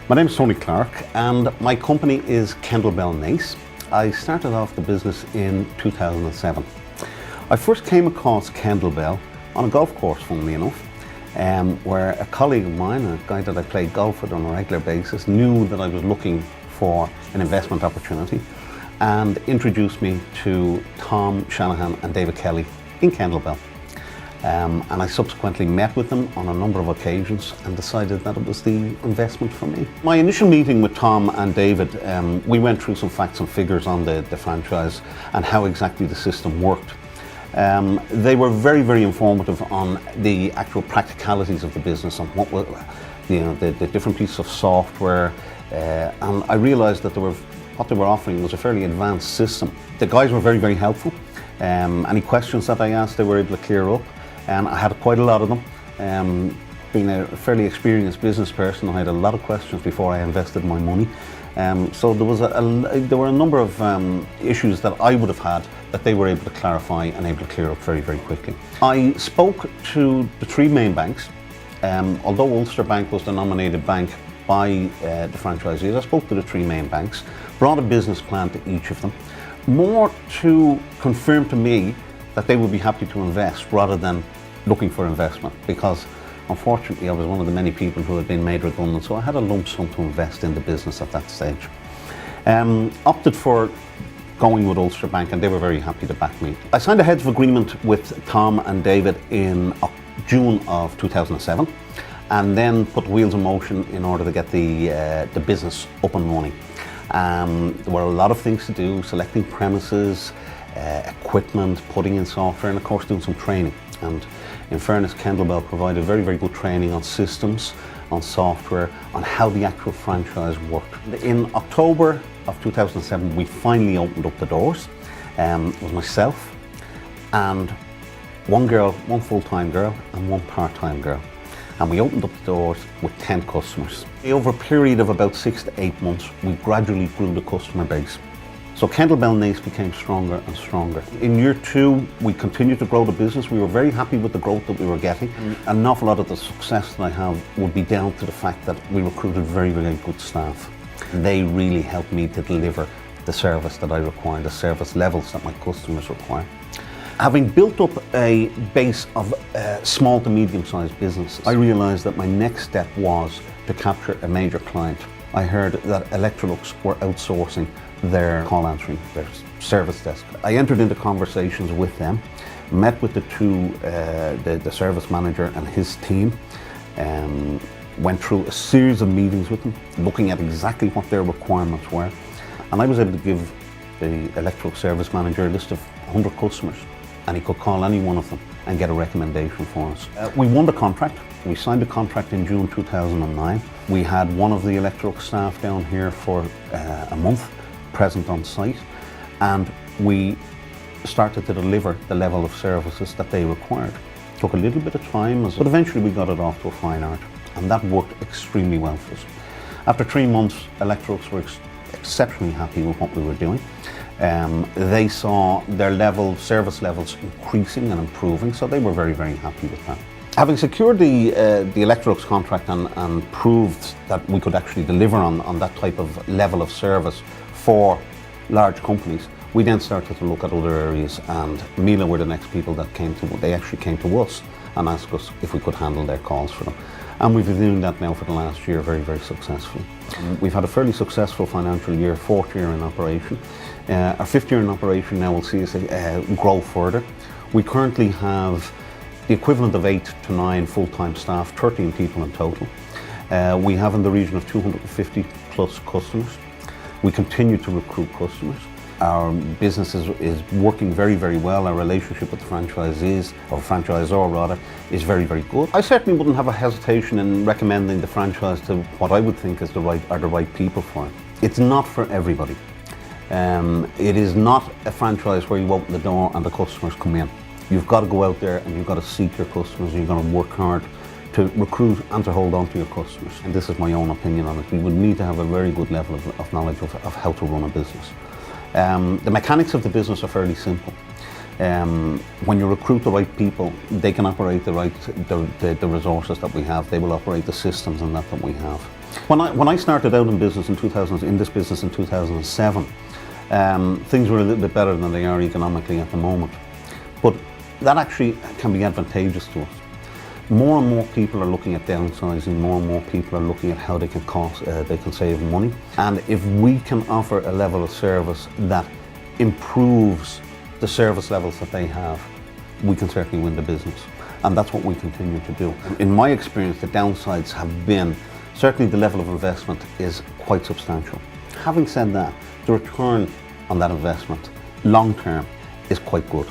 My name is Tony Clarke and my company is Kendall Bell Nace. I started off the business in 2007. I first came across Kendall Bell on a golf course, funnily enough, where a colleague of mine, a guy that I played golf with on a regular basis, knew that I was looking for an investment opportunity and introduced me to Tom Shanahan and David Kelly in Kendall Bell. And I subsequently met with them on a number of occasions and decided that it was the investment for me. My initial meeting with Tom and David, we went through some facts and figures on the franchise and how exactly the system worked. They were very, very informative on the actual practicalities of the business and what were, the different pieces of software. And I realised that what they were offering was a fairly advanced system. The guys were very, very helpful. Any questions that I asked, they were able to clear up. I had quite a lot of them. Being a fairly experienced business person, I had a lot of questions before I invested my money. So there were a number of issues that I would have had that they were able to clarify and able to clear up very, very quickly. I spoke to the three main banks. Although Ulster Bank was the nominated bank by the franchisees, I spoke to the three main banks, brought a business plan to each of them, more to confirm to me that they would be happy to invest rather than looking for investment, because unfortunately I was one of the many people who had been made redundant, so I had a lump sum to invest in the business at that stage. Opted for going with Ulster Bank and they were very happy to back me. I signed a heads of agreement with Tom and David in June of 2007 and then put wheels in motion in order to get the business up and running. There were a lot of things to do, selecting premises, equipment, putting in software, and of course doing some training. And in fairness, Kendall Bell provided very, very good training on systems, on software, on how the actual franchise worked. In October of 2007, we finally opened up the doors. It was myself and one girl, one full-time girl and one part-time girl. And we opened up the doors with 10 customers. Over a period of about 6 to 8 months, we gradually grew the customer base. So Kendall Bell Nace became stronger and stronger. In year 2, we continued to grow the business. We were very happy with the growth that we were getting. An awful lot of the success that I have would be down to the fact that we recruited very, very good staff. They really helped me to deliver the service that I require, the service levels that my customers require. Having built up a base of small to medium-sized businesses, I realised that my next step was to capture a major client. I heard that Electrolux were outsourcing their call answering, their service desk. I entered into conversations with them, met with the service manager and his team, went through a series of meetings with them, looking at exactly what their requirements were. And I was able to give the Electrolux service manager a list of 100 customers, and he could call any one of them and get a recommendation for us. We won the contract. We signed the contract in June 2009. We had one of the Electrolux staff down here for a month, present on site, and we started to deliver the level of services that they required. It took a little bit of time, but eventually we got it off to a fine art, and that worked extremely well for us. After 3 months, Electrolux were exceptionally happy with what we were doing. They saw their service levels increasing and improving, so they were very, very happy with that. Having secured the Electrolux contract and proved that we could actually deliver on that type of level of service for large companies, we then started to look at other areas, and Miele were the next people that they actually came to us and asked us if we could handle their calls for them. And we've been doing that now for the last year very, very successfully. We've had a fairly successful financial year, 4th year in operation. Our 5th year in operation now will see us grow further. We currently have the equivalent of 8 to 9 full-time staff, 13 people in total. We have in the region of 250 plus customers. We continue to recruit customers. Our business is working very, very well. Our relationship with the franchisees, or franchisor rather, is very, very good. I certainly wouldn't have a hesitation in recommending the franchise to what I would think is the right people for it. It's not for everybody. It is not a franchise where you open the door and the customers come in. You've got to go out there and you've got to seek your customers, and you've got to work hard to recruit and to hold on to your customers. And this is my own opinion on it. You would need to have a very good level of knowledge of how to run a business. The mechanics of the business are fairly simple. When you recruit the right people, they can operate the resources that we have. They will operate the systems and that we have. When I started out in business in this business in 2007, things were a little bit better than they are economically at the moment. But that actually can be advantageous to us. More and more people are looking at downsizing, more and more people are looking at how they can save money. And if we can offer a level of service that improves the service levels that they have, we can certainly win the business. And that's what we continue to do. In my experience, the downsides have been, certainly the level of investment is quite substantial. Having said that, the return on that investment, long term, is quite good.